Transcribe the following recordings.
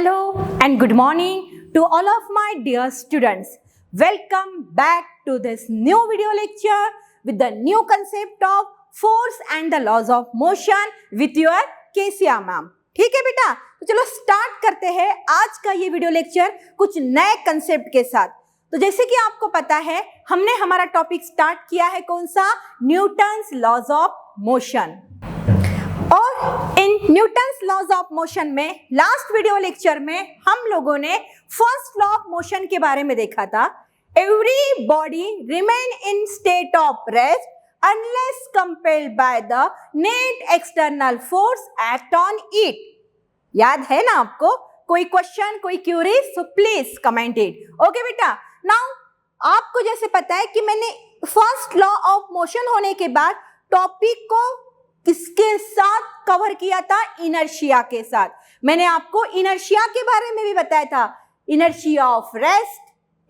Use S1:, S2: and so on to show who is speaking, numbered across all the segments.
S1: Hello and good morning to all of my dear students. Welcome back to this new video lecture with the new concept of force and the laws of motion with your केसिया ma'am. ठीक है बेटा, तो चलो start करते हैं आज का ये वीडियो लेक्चर कुछ नए कंसेप्ट के साथ. तो जैसे कि आपको पता है हमने हमारा टॉपिक स्टार्ट किया है कौन सा, न्यूटन्स लॉज ऑफ मोशन. और इन न्यूटन्स लॉज ऑफ मोशन में लास्ट वीडियो लेक्चर में हम लोगों ने फर्स्ट लॉ ऑफ मोशन के बारे में देखा था. Everybody remain in state of rest unless compelled by the net external force act on it. याद है ना आपको? कोई क्वेश्चन, कोई query, so please comment it. Okay बेटा, नाउ आपको जैसे पता है कि मैंने फर्स्ट लॉ ऑफ मोशन होने के बाद टॉपिक को किसके साथ कवर किया था? इनर्शिया के साथ. मैंने आपको इनर्शिया के बारे में भी बताया था. Inertia of rest,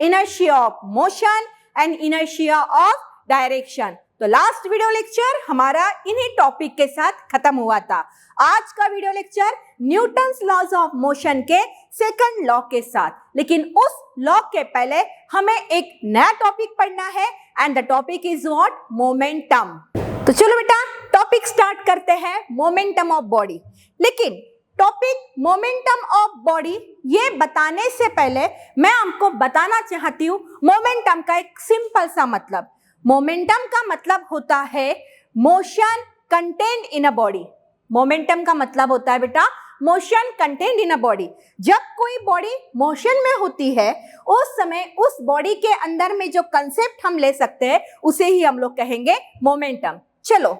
S1: inertia of motion and inertia of direction. तो लास्ट वीडियो लेक्चर हमारा इन्हीं टॉपिक के साथ खत्म हुआ था. आज का video lecture Newton's laws of motion के सेकंड लॉ के साथ. लेकिन उस लॉ के पहले हमें एक नया टॉपिक पढ़ना है and the topic is what? Momentum. तो चलो बेटा टॉपिक स्टार्ट करते हैं, मोमेंटम ऑफ बॉडी. लेकिन टॉपिक मोमेंटम ऑफ बॉडी ये बताने से पहले मैं आपको बताना चाहती हूँ मोमेंटम का एक सिंपल सा मतलब. मोमेंटम का मतलब होता है motion contained in a body. Momentum का मतलब होता है बेटा motion contained in a body. जब कोई बॉडी मोशन में होती है उस समय उस बॉडी के अंदर में जो कंसेप्ट हम ले सकते हैं उसे ही हम लोग कहेंगे मोमेंटम. चलो,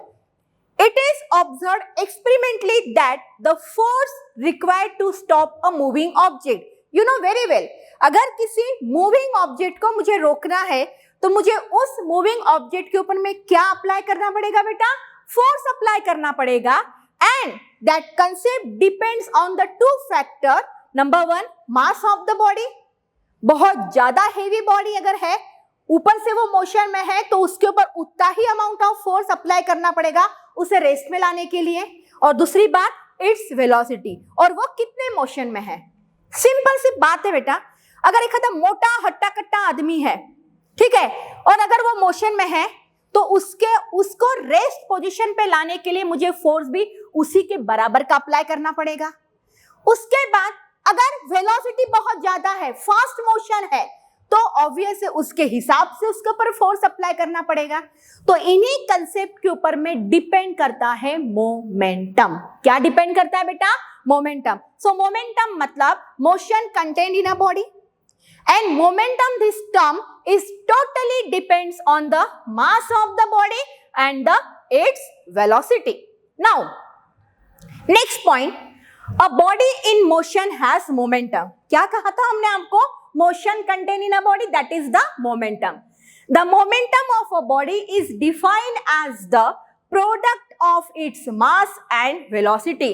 S1: it is observed experimentally that the force required to stop a moving object, you know very well, अगर किसी मूविंग ऑब्जेक्ट को मुझे रोकना है तो मुझे उस मूविंग ऑब्जेक्ट के ऊपर में क्या अप्लाई करना पड़ेगा बेटा? फोर्स अप्लाई करना पड़ेगा. And that concept depends on the two factor. Number one, mass of the body. बहुत ज्यादा हेवी बॉडी अगर है, ऊपर से वो मोशन में है, तो उसके ऊपर उतना ही अमाउंट ऑफ फोर्स अप्लाई करना पड़ेगा उसे रेस्ट में लाने के लिए. और दूसरी बात, इट्स वेलोसिटी, और वो कितने मोशन में है. सिंपल सी बात है बेटा, अगर एक मोटा हट्टा कट्टा आदमी है, ठीक है, और अगर वो मोशन में है तो उसको रेस्ट पोजीशन पे लाने के लिए मुझे फोर्स भी उसी के बराबर का अप्लाई करना पड़ेगा. उसके बाद अगर वेलोसिटी बहुत ज्यादा है, फास्ट मोशन है, तो ऑब्वियस है उसके हिसाब से उसके ऊपर फोर्स अप्लाई करना पड़ेगा. तो इन्हीं कंसेप्ट के ऊपर में डिपेंड करता है मोमेंटम. क्या डिपेंड करता है बेटा? मोमेंटम. सो मोमेंटम मतलब motion contained in a body, and momentum this term is totally depends on the mass of the body and its velocity. Now, next point, a body in motion has momentum. क्या कहा था हमने आपको? Motion contained in a body, that is the momentum. The momentum of a body is defined as the product of its mass and velocity.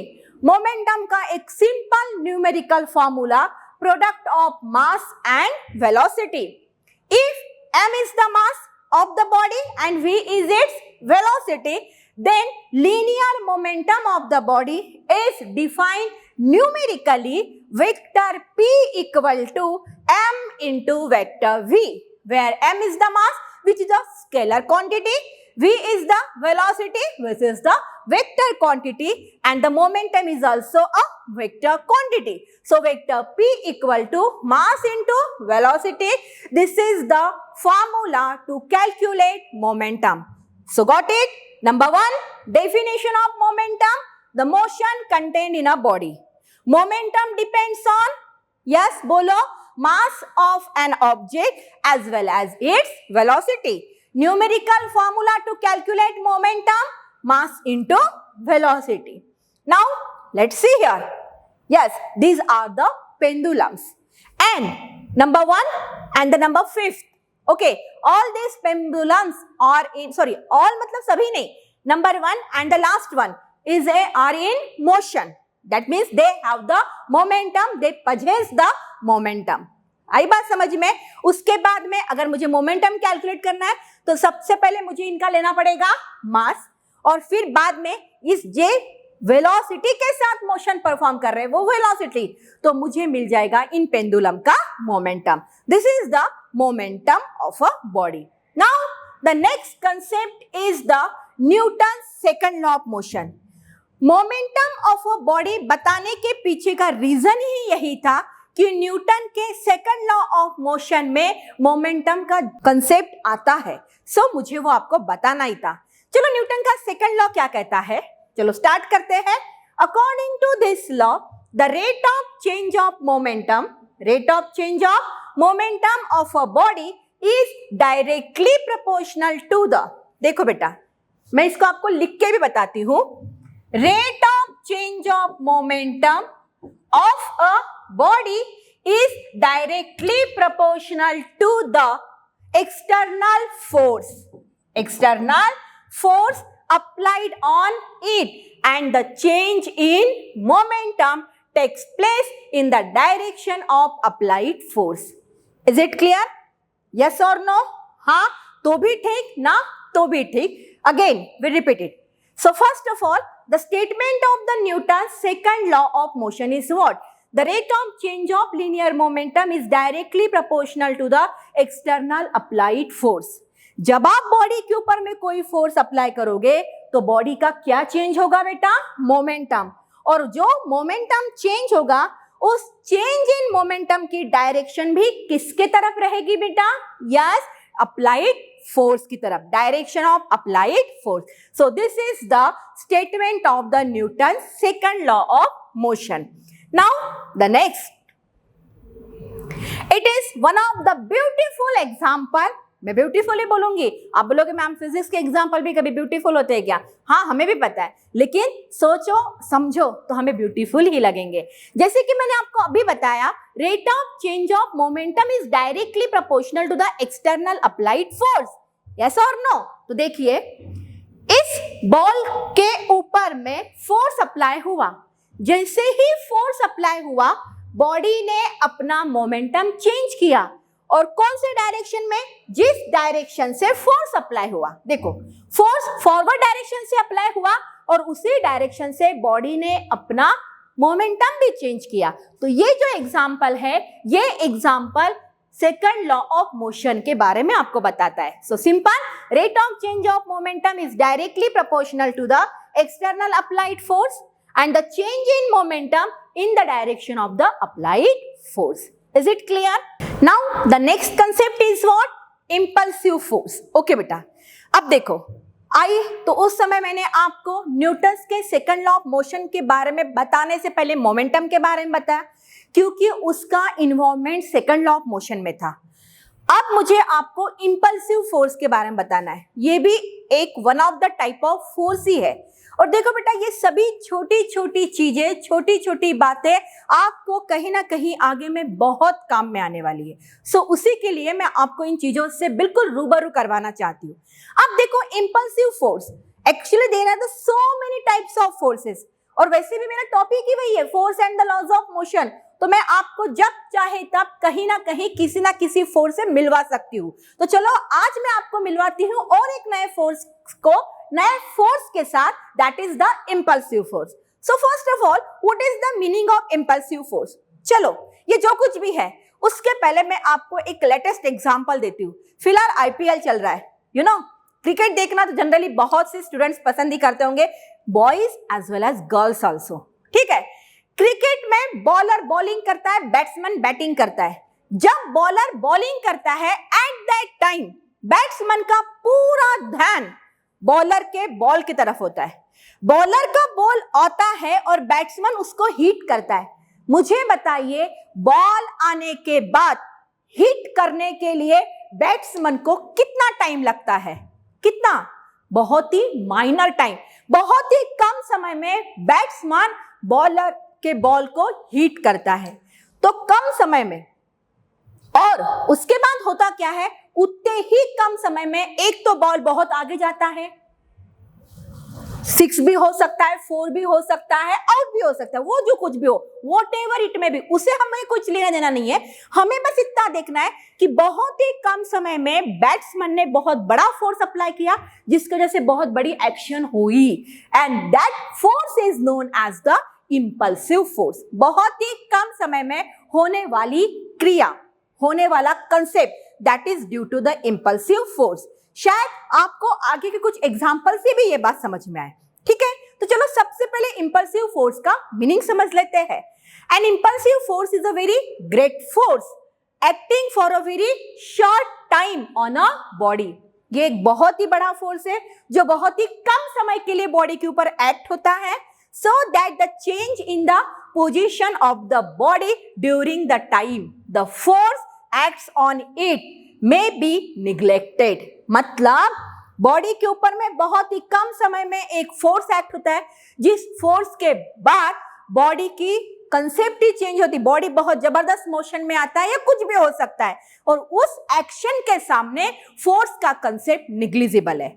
S1: Momentum का एक simple numerical formula, product of mass and velocity. If m is the mass of the body and v is its velocity, then linear momentum of the body is defined numerically vector p equal to m into vector v, where m is the mass, which is a scalar quantity, v is the velocity, which is the vector quantity, and the momentum is also a vector quantity. So vector p equal to mass into velocity. This is the formula to calculate momentum. So got it? Number one, definition of momentum, the motion contained in a body. Momentum depends on, yes, bolo, mass of an object as well as its velocity. Numerical formula to calculate momentum, mass into velocity. Now, let's see here. Yes, these are the pendulums. And number 1 and the number 5th. Okay, all these pendulums are in, all matlab sabhi nahi. Number 1 and the last one are in motion. That means they have the momentum, they possess the momentum. आई बात समझ में? उसके बाद में अगर मुझे momentum calculate करना है तो सबसे पहले मुझे इनका लेना पड़ेगा मास, और फिर बाद में इस जे वेलोसिटी के साथ मोशन परफॉर्म कर रहे हैं, वो वेलोसिटी, तो मुझे मिल जाएगा इन पेंडुलम का momentum. This is the momentum of a body. Now the next concept is the Newton second law of motion. Momentum of a body बताने के पीछे का रीजन ही यही था कि न्यूटन के सेकंड लॉ ऑफ मोशन में मोमेंटम का कंसेप्ट आता है. सो मुझे वो आपको बताना ही था. चलो न्यूटन का सेकंड लॉ क्या कहता है, चलो स्टार्ट करते हैं. According to this law the rate of change of momentum of a body is directly proportional to the, देखो बेटा मैं इसको आपको लिख के भी बताती हूं. Rate of change of momentum of a body is directly proportional to the external force applied on it, and the change in momentum takes place in the direction of applied force. Is it clear? Yes or no? हाँ तो भी ठीक, ना तो भी ठीक. Again we repeat it. So first of all, the statement of the Newton's second law of motion is what? The rate of change of linear momentum is directly proportional to the external applied force. जब आप body के ऊपर में कोई force apply करोगे तो body का क्या चेंज होगा बेटा, मोमेंटम. और जो मोमेंटम चेंज होगा उस चेंज इन मोमेंटम की डायरेक्शन भी किसके तरफ रहेगी बेटा, यस अप्लाइड फोर्स की तरफ, direction of applied force. So this is the statement of the Newton second law of motion. Now the next, it is one of the beautiful example. मैं beautiful ही बोलूंगी, आप बोलोगे मैम फिजिक्स के example भी कभी beautiful होते हैं क्या? हाँ हमें भी पता है, लेकिन सोचो समझो तो हमें ब्यूटीफुल ही लगेंगे. जैसे कि मैंने आपको अभी बताया, rate of change of momentum is directly proportional to the external applied force. Yes और नो? तो देखिए इस बॉल के ऊपर में फोर्स अप्लाई हुआ, जैसे ही फोर्स अप्लाई हुआ बॉडी ने अपना मोमेंटम चेंज किया. और कौन से डायरेक्शन में, जिस डायरेक्शन से फोर्स अप्लाई हुआ. देखो फोर्स फॉरवर्ड डायरेक्शन से अप्लाई हुआ और उसी डायरेक्शन से बॉडी ने अपना मोमेंटम भी चेंज किया. तो ये जो एग्जांपल है, ये example second law of motion के बारे में आपको बताता है. So simple, rate of change of momentum is directly proportional to the external applied force and the change in momentum in the direction of the applied force. Is it clear? Now the next concept is what? Impulsive force. Okay बेटा, अब देखो आइए, तो उस समय मैंने आपको Newton's के सेकंड लॉ ऑफ मोशन के बारे में बताने से पहले मोमेंटम के बारे में बताया, क्योंकि उसका involvement second law of motion में था. अब मुझे आपको इंपल्सिव फोर्स के बारे में बताना है. ये भी एक one of the type of force ही है. और देखो बेटा, ये सभी छोटी छोटी चीजें, छोटी छोटी बातें आपको कहीं ना कहीं आगे में बहुत काम में आने वाली है. सो उसी के लिए मैं आपको इन चीजों से बिल्कुल रूबरू करवाना चाहती हूँ. अब देखो impulsive force, actually there are so many types of forces, और वैसे भी मेरा टॉपिक ही वही है, force and the laws of motion. तो मैं आपको जब चाहे तब कहीं ना कहीं किसी ना किसी फोर्स से मिलवा सकती हूँ. तो चलो आज मैं आपको मिलवाती हूँ और एक नए फोर्स को, नए फोर्स के साथ, that is the impulsive force. So first of all, what is the meaning of impulsive force? चलो ये जो कुछ भी है उसके पहले मैं आपको एक लेटेस्ट एग्जांपल देती हूँ. फिलहाल आईपीएल चल रहा है, यू नो क्रिकेट देखना तो जनरली बहुत से स्टूडेंट्स पसंद ही करते होंगे, boys as well as girls also. ठीक है, क्रिकेट में बॉलर बॉलिंग करता है, बैट्समैन बैटिंग करता है. जब बॉलर बॉलिंग करता है, एट दैट टाइम बैट्समैन का पूरा ध्यान बॉलर के बॉल की तरफ होता है. बॉलर का बॉल आता है और बैट्समैन उसको हिट करता है. मुझे बताइए, बॉल आने के बाद हिट करने के लिए बैट्समैन को कितना टाइम लगता है? कितना? बहुत ही माइनर टाइम, बहुत ही कम समय में बैट्समैन बॉलर के बॉल को हिट करता है. तो कम समय में, और उसके बाद होता क्या है, उतने ही कम समय में एक तो बॉल बहुत आगे जाता है, 6 भी हो सकता है, 4 भी हो सकता है, आउट भी हो सकता है, वो जो कुछ भी हो, व्हाटएवर इट में भी, उसे हमें कुछ लेना देना नहीं है। हमें बस इतना देखना है कि बहुत ही कम समय में बैट्समैन ने बहुत बड़ा फोर्स अप्लाई किया, जिसकी वजह से बहुत बड़ी एक्शन हुई, and that force is known as the impulsive force. बहुत ही कम समय में होने वाली क्रिया, होने वाला concept, that is due to the impulsive force. शायद आपको आगे के कुछ एग्जाम्पल से भी ये बात समझ में आए, ठीक है। तो चलो सबसे पहले इंपल्सिव फोर्स का मीनिंग समझ लेते हैं। An impulsive force is a very great force acting for a very short time on a body. ये एक बहुत ही बड़ा फोर्स है जो बहुत ही कम समय के लिए बॉडी के ऊपर एक्ट होता है, so that the change in the position of the body during the time the force acts on it may be neglected। मतलब बॉडी के ऊपर में बहुत ही कम समय में एक फोर्स एक्ट होता है, जिस फोर्स के बाद बॉडी की कंसेप्ट ही चेंज होती, बॉडी बहुत जबरदस्त मोशन में आता है या कुछ भी हो सकता है, और उस एक्शन के सामने फोर्स का कंसेप्ट निग्लिजिबल है।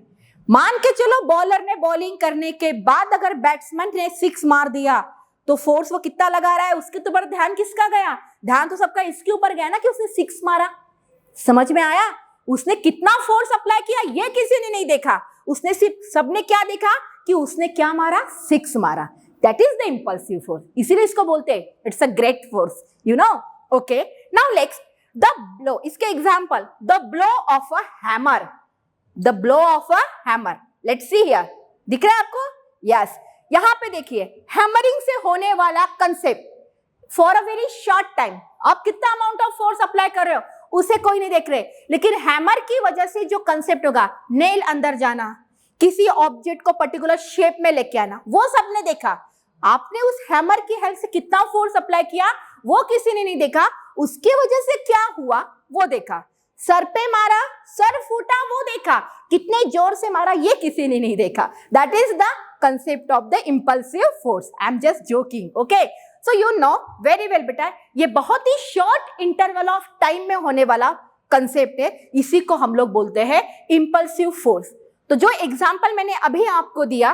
S1: मान के चलो बॉलर ने बॉलिंग करने के बाद अगर बैट्समैन ने 6 मार दिया, तो फोर्स वो कितना लगा रहा है, उसके ऊपर ध्यान किसका गया, ध्यान तो सबका इसके ऊपर गया ना कि उसने 6 मारा। समझ में आया, उसने कितना फोर्स अप्लाई किया ये किसी ने नहीं देखा, उसने सिर्फ, सबने क्या देखा कि उसने क्या मारा, 6 मारा। That is the impulsive force, इसीलिए इसको बोलते हैं it's a great force, you know. Okay, now next the blow, इसके example, the blow of a hammer, the blow of a hammer. Let's see here, दिख रहा है आपको? यस, यहां पे देखिए, हैमरिंग से होने वाला concept for a very short time, आप कितना अमाउंट ऑफ फोर्स अप्लाई कर रहे हो उसे कोई नहीं देख रहे, लेकिन हैमर की वजह से जो कंसेप्ट होगा, नेल अंदर जाना, किसी ऑब्जेक्ट को पर्टिकुलर शेप में लेके आना, वो सबने देखा। आपने उस हैमर की हेल्प से कितना फोर्स अप्लाई किया वो किसी ने नहीं देखा, उसकी वजह से क्या हुआ वो देखा। सर पे मारा, सर फूटा, वो देखा, कितने जोर से मारा ये किसी ने नहीं देखा। That is the concept of the impulsive force. I am just joking, okay. So you know very well बेटा, ये बहुत ही शॉर्ट इंटरवल ऑफ टाइम में होने वाला कंसेप्ट है, इसी को हम लोग बोलते हैं इंपल्सिव फोर्स। तो जो एग्जाम्पल मैंने अभी आपको दिया,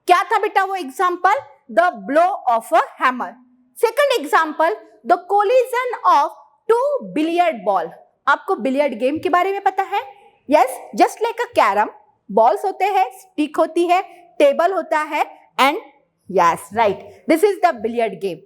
S1: क्या था बेटा वो example? The blow of a hammer. Second example, the collision of 2 billiard ball. आपको बिलियर्ड गेम के बारे में पता है? यस, जस्ट लाइक अ कैरम, बॉल्स होते हैं, स्टिक होती है, टेबल होता है, and yes right, this is the billiard game.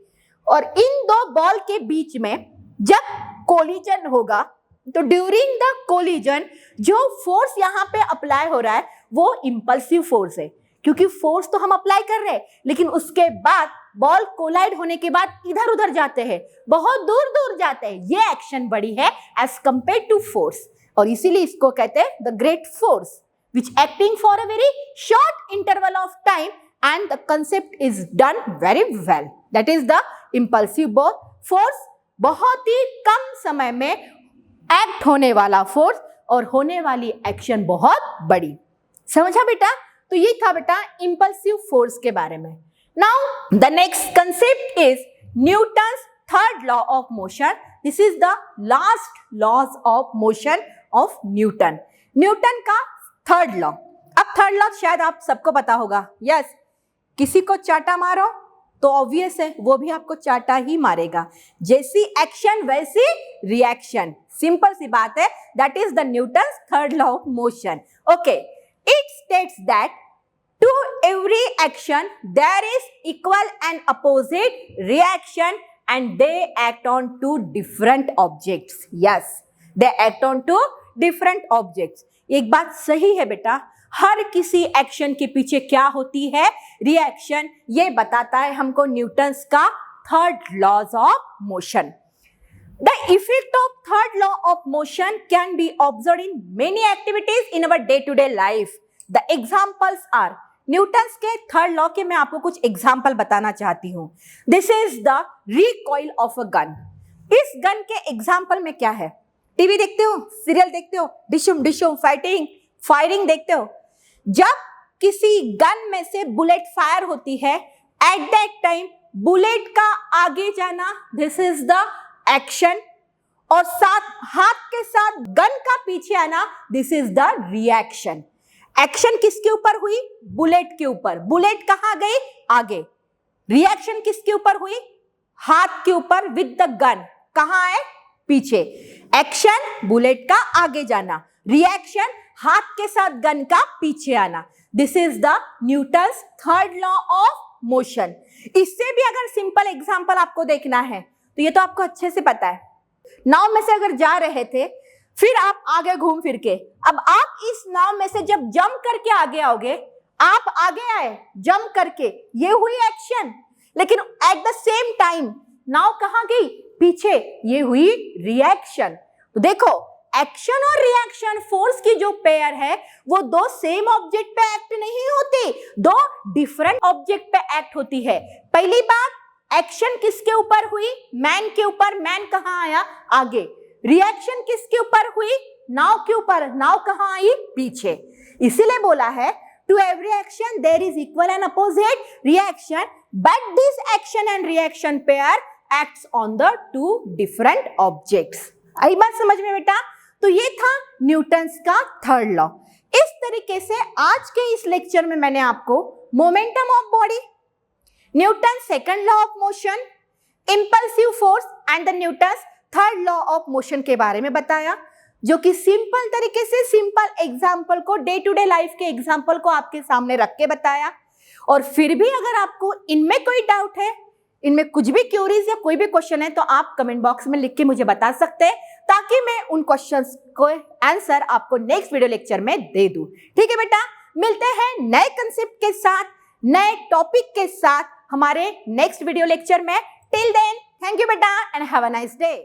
S1: और इन 2 बॉल के बीच में जब कोलिजन होगा, तो ड्यूरिंग द कोलिजन जो फोर्स यहाँ पे अप्लाई हो रहा है वो इंपल्सिव फोर्स है, क्योंकि फोर्स तो हम अप्लाई कर रहे हैं, लेकिन उसके बाद बॉल कोलाइड होने के बाद इधर उधर जाते हैं, बहुत दूर दूर जाते हैं, ये एक्शन बड़ी है एज कंपेयर टू फोर्स, और इसीलिए इसको कहते हैं the great force which acting for a very short interval of time and the concept is done very well. That is the impulsive force, बहुत ही कम समय में एक्ट होने वाला फोर्स और होने वाली एक्शन बहुत बड़ी। समझा बेटा? तो ये था बेटा इंपल्सिव फोर्स के बारे में। Now the next concept is Newton's third law of motion. This is the last laws of motion of Newton. Newton का थर्ड लॉ। अब थर्ड लॉ शायद आप सबको पता होगा। यस, किसी को चाटा मारो तो ऑब्वियस है वो भी आपको चाटा ही मारेगा, जैसी एक्शन वैसी रिएक्शन, सिंपल सी बात है। That is the Newton's third law of motion. Okay, it states that to every action there is equal and opposite reaction and they act on 2 different objects. Yes, they act on 2 different objects. एक बात सही है बेटा, हर किसी action के पीछे क्या होती है? रिएक्शन। ये बताता है हमको न्यूटन्स का third laws of motion. The effect of third law of motion can be observed in many activities in our day-to-day life. The examples are, Newton's के थर्ड लॉ के मैं आपको कुछ एग्जाम्पल बताना चाहती हूँ। This is the recoil of a gun. इस gun के एग्जाम्पल में क्या है? टीवी देखते हो, सीरियल देखते हो, डिशुम डिशुम फायरिंग देखते हो। जब किसी गन में से बुलेट फायर होती है, एट दैट टाइम बुलेट का आगे जाना, दिस इज द एक्शन, और साथ हाथ के साथ गन का पीछे आना, this is the reaction. Action किसके ऊपर हुई? बुलेट के ऊपर। बुलेट कहां गई? आगे। रिएक्शन किसके ऊपर हुई? हाथ के ऊपर विद द गन। कहां है? पीछे। एक्शन बुलेट का आगे जाना, रिएक्शन हाथ के साथ गन का पीछे आना। This is the Newton's third law of motion. इससे भी अगर सिंपल एग्जांपल आपको देखना है तो ये तो आपको अच्छे से पता है। नाव में से अगर जा रहे थे, फिर आप आगे घूम फिर के, अब आप इस नाव में से जब जंप करके आगे आओगे, आप आगे आए जंप करके, ये हुई एक्शन। लेकिन एट द सेम टाइम नाव कहां गई? पीछे, ये हुई रिएक्शन। तो देखो, एक्शन और रिएक्शन फोर्स की जो पेयर है वो दो सेम ऑब्जेक्ट पे एक्ट नहीं होती, दो डिफरेंट ऑब्जेक्ट पे एक्ट होती है। पहली बात, एक्शन किसके ऊपर हुई? मैन के ऊपर। मैन कहां आया? आगे। रिएक्शन किसके ऊपर हुई? नाव के ऊपर। नाव कहां आई? पीछे। इसीलिए बोला है to every action there is equal and opposite reaction, but this action and reaction pair acts on the two different objects. आई बात समझ में बेटा? तो ये था न्यूटन्स का थर्ड लॉ। इस तरीके से आज के इस लेक्चर में मैंने आपको momentum of body, Newton second law of motion, impulsive force and the Newton's third law of motion के बारे में बताया, जो कि सिंपल तरीके से सिंपल एग्जांपल को, डे टू डे लाइफ के एग्जांपल को आपके सामने रख के बताया। और फिर भी अगर आपको इनमें कोई डाउट है, इनमें कुछ भी क्यूरीज या कोई भी क्वेश्चन है, तो आप कमेंट बॉक्स में लिख के मुझे बता सकते हैं, ताकि मैं उन क्वेश्चंस को आंसर आपको नेक्स्ट वीडियो लेक्चर में दे दूं। ठीक है बेटा, मिलते हैं नए कंसेप्ट के साथ, नए टॉपिक के साथ हमारे नेक्स्ट वीडियो लेक्चर में। टिल देन, थैंक यू बेटा and have a nice day.